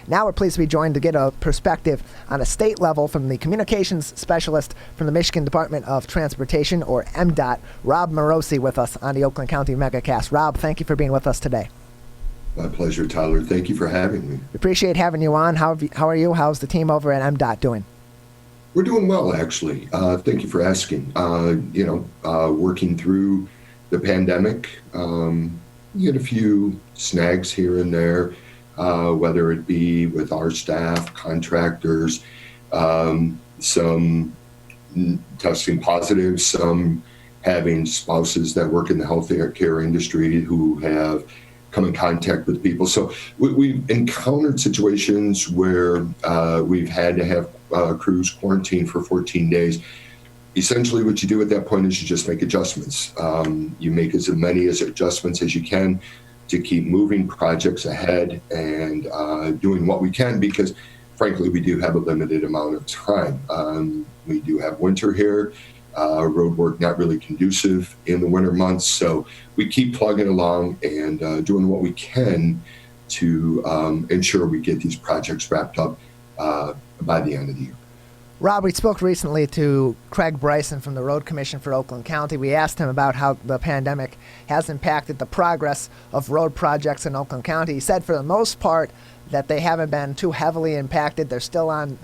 Now we're pleased to be joined to get a perspective on a state level from the communications specialist from the Michigan Department of Transportation, or MDOT, Rob Morosi, with us on the Oakland County MegaCast. Rob, thank you for being with us today. My pleasure, Tyler. Thank you for having me. We appreciate having you on. How are you? How's the team over at MDOT doing? We're doing well, actually. Thank you for asking. Working through the pandemic, we had a few snags here and there, whether it be with our staff, contractors, some testing positive, some having spouses that work in the healthcare industry who have come in contact with people. So we've encountered situations where we've had to have crews quarantine for 14 days. Essentially, what you do at that point is you just make adjustments. You make as many adjustments as you can to keep moving projects ahead and doing what we can, because frankly, we do have a limited amount of time. We do have winter here, road work not really conducive in the winter months. So we keep plugging along and doing what we can to ensure we get these projects wrapped up by the end of the year. Rob, we spoke recently to Craig Bryson from the Road Commission for Oakland County. We asked him about how the pandemic has impacted the progress of road projects in Oakland County. He said for the most part that they haven't been too heavily impacted. They're still on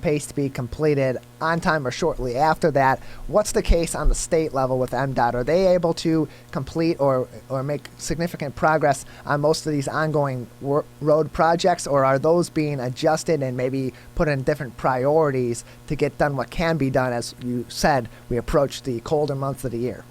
pace to be completed on time or shortly after that. What's the case on the state level with MDOT? Are they able to complete or make significant progress on most of these ongoing road projects, or are those being adjusted and maybe put in different priorities to get done what can be done? As you said, we approach the colder months of the year.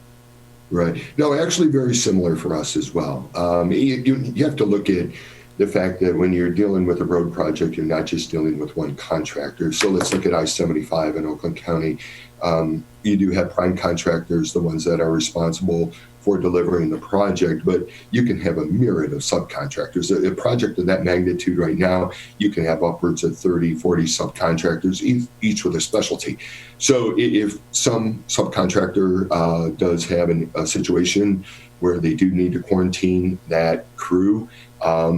Right. No, actually very similar for us as well. You have to look at the fact that when you're dealing with a road project, you're not just dealing with one contractor. So let's look at I-75 in Oakland County. You do have prime contractors, the ones that are responsible for delivering the project, but you can have a myriad of subcontractors. A project of that magnitude right now, you can have upwards of 30, 40 subcontractors, each with a specialty. So if some subcontractor does have a situation where they do need to quarantine that crew,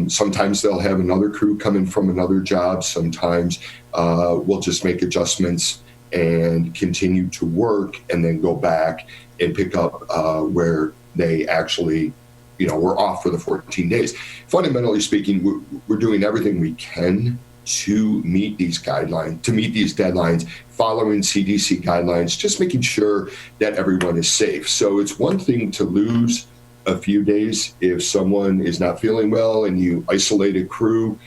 sometimes they'll have another crew coming from another job. Sometimes we'll just make adjustments and continue to work and then go back and pick up where they actually, were off for the 14 days. Fundamentally speaking, we're doing everything we can to meet these guidelines, to meet these deadlines, following CDC guidelines, just making sure that everyone is safe. So it's one thing to lose a few days if someone is not feeling well and you isolate a crew.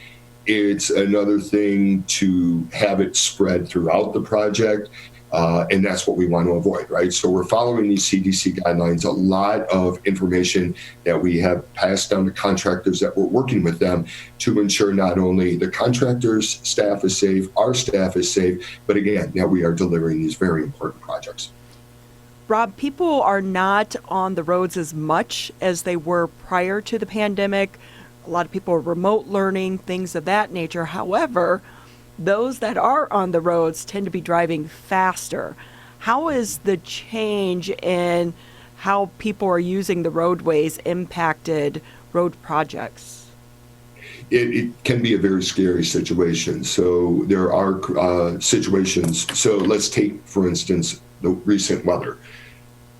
It's another thing to have it spread throughout the project, and that's what we want to avoid, right? So we're following these CDC guidelines. A lot of information that we have passed down to contractors that we're working with them to ensure not only the contractors' staff is safe, our staff is safe, but again, that we are delivering these very important projects. Rob, people are not on the roads as much as they were prior to the pandemic. A lot of people are remote learning, things of that nature. However, those that are on the roads tend to be driving faster. How is the change in how people are using the roadways impacted road projects? It can be a very scary situation. So there are situations. So let's take, for instance, the recent weather.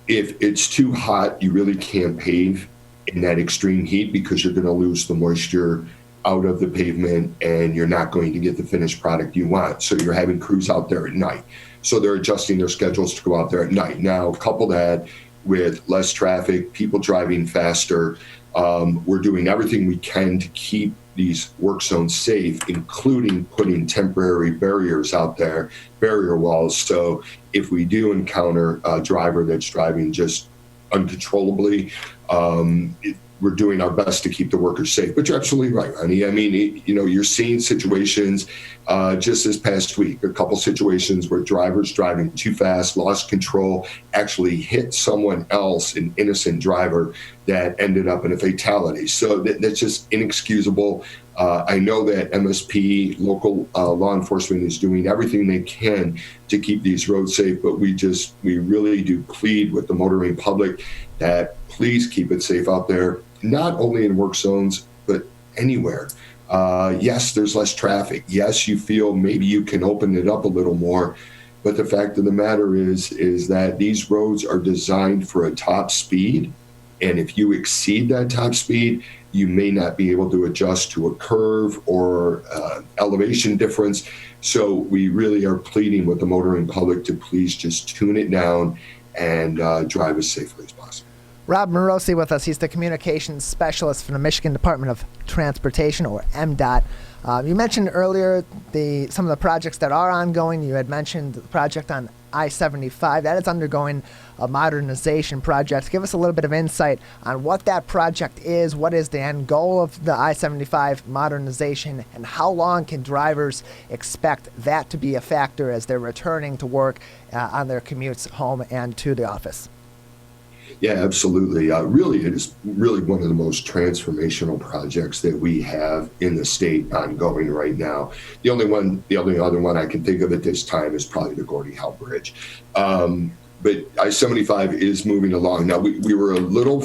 If it's too hot, you really can't pave in that extreme heat because you're going to lose the moisture out of the pavement and you're not going to get the finished product you want. So you're having crews out there at night. So they're adjusting their schedules to go out there at night. Now, couple that with less traffic, people driving faster. We're doing everything we can to keep these work zones safe, including putting temporary barriers out there, barrier walls. So if we do encounter a driver that's driving just uncontrollably, we're doing our best to keep the workers safe. But you're absolutely right, Ronnie. I mean, you're seeing situations just this past week, a couple situations where drivers driving too fast, lost control, actually hit someone else, an innocent driver, that ended up in a fatality. So that's just inexcusable. I know that MSP, local law enforcement, is doing everything they can to keep these roads safe, but we really do plead with the motoring public that please keep it safe out there, not only in work zones, but anywhere. Yes, there's less traffic. Yes, you feel maybe you can open it up a little more. But the fact of the matter is that these roads are designed for a top speed. And if you exceed that top speed, you may not be able to adjust to a curve or elevation difference. So we really are pleading with the motoring public to please just tune it down and drive as safely as possible. Rob Morosi with us. He's the communications specialist for the Michigan Department of Transportation, or MDOT. You mentioned earlier some of the projects that are ongoing. You had mentioned the project on I-75. That is undergoing a modernization project. Give us a little bit of insight on what that project is, what is the end goal of the I-75 modernization, and how long can drivers expect that to be a factor as they're returning to work on their commutes home and to the office? Yeah, absolutely. Really, it is really one of the most transformational projects that we have in the state ongoing right now. The only other one I can think of at this time is probably the Gordie Howe Bridge. But I-75 is moving along. Now, we were a little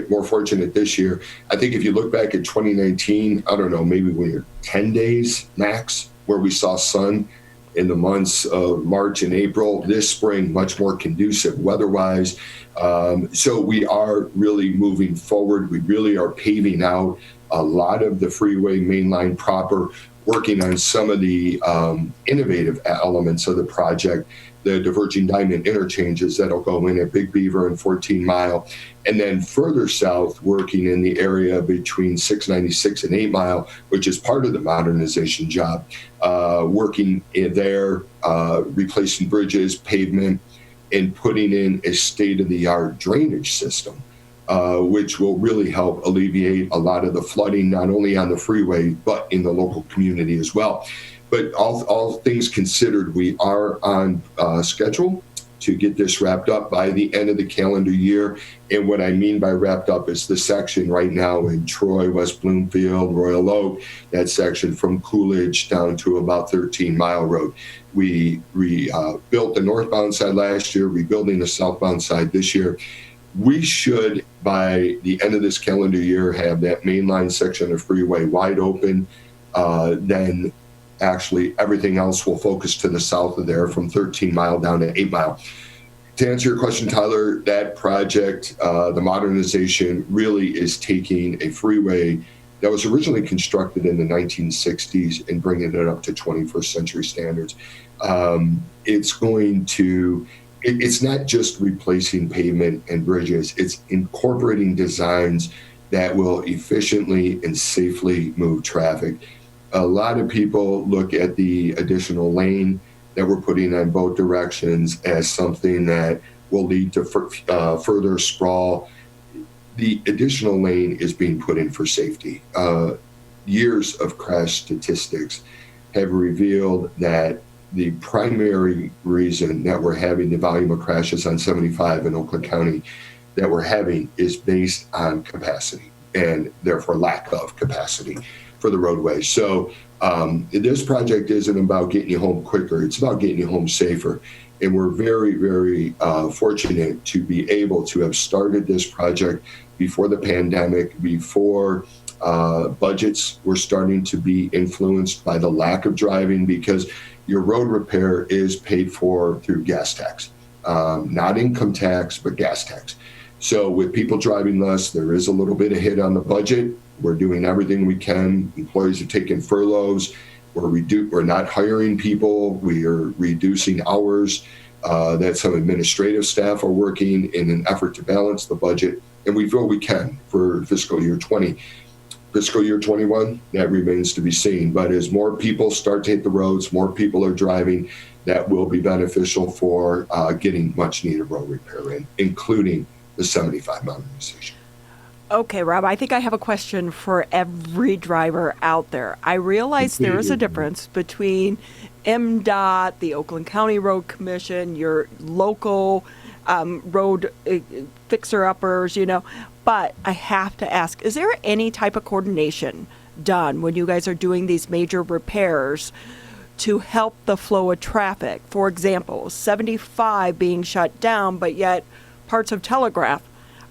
more fortunate this year. I think if you look back at 2019, I don't know, maybe we were 10 days max where we saw sun in the months of March and April. This spring, much more conducive weather-wise. So we are really moving forward. We really are paving out a lot of the freeway mainline proper, working on some of the innovative elements of the project, the diverging diamond interchanges that'll go in at Big Beaver and 14 Mile. And then further south, working in the area between 696 and 8 Mile, which is part of the modernization job, working in there, replacing bridges, pavement, and putting in a state-of-the-art drainage system, which will really help alleviate a lot of the flooding, not only on the freeway, but in the local community as well. But all things considered, we are on schedule to get this wrapped up by the end of the calendar year. And what I mean by wrapped up is the section right now in Troy, West Bloomfield, Royal Oak, that section from Coolidge down to about 13 Mile Road. We built the northbound side last year, rebuilding the southbound side this year. We should, by the end of this calendar year, have that mainline section of freeway wide open. Then actually everything else will focus to the south of there from 13 Mile down to 8 Mile. To answer your question, Tyler, that project, the modernization, really is taking a freeway that was originally constructed in the 1960s and bringing it up to 21st century standards. It's not just replacing pavement and bridges, it's incorporating designs that will efficiently and safely move traffic. A lot of people look at the additional lane that we're putting on both directions as something that will lead to further sprawl. The additional lane is being put in for safety. Years of crash statistics have revealed that the primary reason that we're having the volume of crashes on 75 in Oakland County that we're having is based on capacity and therefore lack of capacity for the roadway. So this project isn't about getting you home quicker, it's about getting you home safer. And we're very, very fortunate to be able to have started this project before the pandemic, before budgets were starting to be influenced by the lack of driving, because your road repair is paid for through gas tax, not income tax, but gas tax. So with people driving less, there is a little bit of hit on the budget. We're doing everything we can. Employees are taking furloughs. We're not hiring people. We are reducing hours that some administrative staff are working in an effort to balance the budget. And we feel we can for fiscal year 20. Fiscal year 21, that remains to be seen. But as more people start to hit the roads, more people are driving, that will be beneficial for getting much needed road repair in, including the 75 modernization. Okay, Rob, I think I have a question for every driver out there. I realize there is a difference between MDOT, the Oakland County Road Commission, your local road fixer-uppers, but I have to ask, is there any type of coordination done when you guys are doing these major repairs to help the flow of traffic? For example, 75 being shut down, but yet parts of Telegraph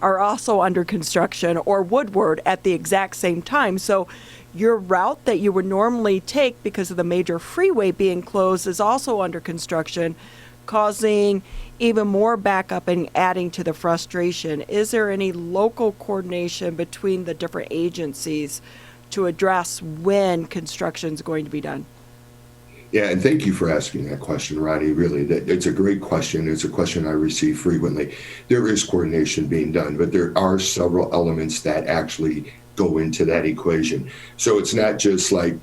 are also under construction, or Woodward at the exact same time. So your route that you would normally take because of the major freeway being closed is also under construction, causing even more backup and adding to the frustration. Is there any local coordination between the different agencies to address when construction is going to be done? Yeah, and thank you for asking that question, Ronnie. Really, it's a great question. It's a question I receive frequently. There is coordination being done, but there are several elements that actually go into that equation. So it's not just like,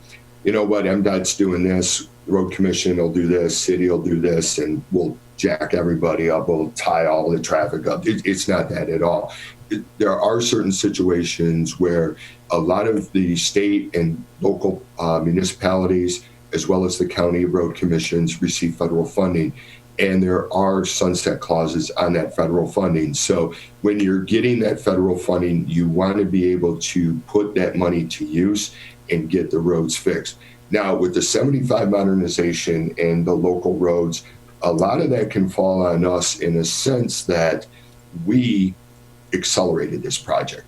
you know what, MDOT's doing this, road commission will do this, city will do this, and we'll jack everybody up, we'll tie all the traffic up. It's not that at all. There are certain situations where a lot of the state and local municipalities, as well as the county road commissions, receive federal funding. And there are sunset clauses on that federal funding. So when you're getting that federal funding, you want to be able to put that money to use and get the roads fixed. Now, with the 75 modernization and the local roads, a lot of that can fall on us in a sense that we accelerated this project.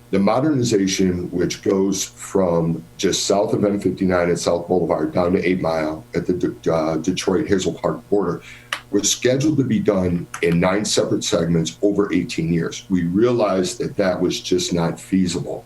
The modernization, which goes from just south of M59 at South Boulevard down to 8 Mile at the Detroit-Hazel Park border, was scheduled to be done in 9 separate segments over 18 years. We realized that that was just not feasible.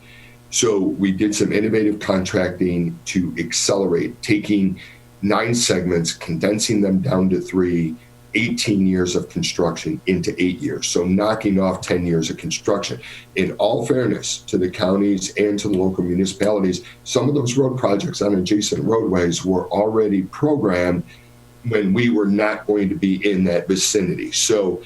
So we did some innovative contracting to accelerate, taking 9 segments, condensing them down to 3, 18 years of construction into 8 years. So knocking off 10 years of construction. In all fairness to the counties and to the local municipalities, some of those road projects on adjacent roadways were already programmed when we were not going to be in that vicinity. So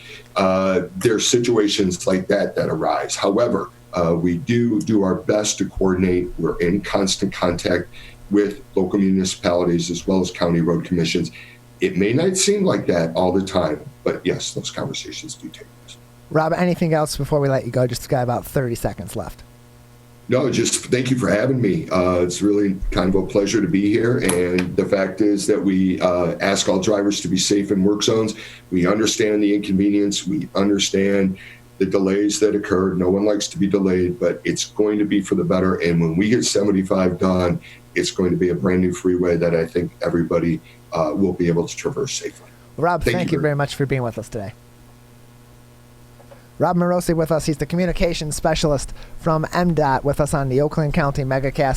there's situations like that that arise. However, we do our best to coordinate. We're in constant contact with local municipalities as well as county road commissions. It may not seem like that all the time, but yes, those conversations do take place. Rob, anything else before we let you go? Just got about 30 seconds left. No, just thank you for having me. It's really kind of a pleasure to be here. And the fact is that we ask all drivers to be safe in work zones. We understand the inconvenience. We understand the delays that occurred. No one likes to be delayed, but it's going to be for the better. And when we get 75 done, it's going to be a brand new freeway that I think everybody will be able to traverse safely. Rob, thank you very much for being with us today. Rob Morosi with us. He's the communications specialist from MDOT with us on the Oakland County MegaCast.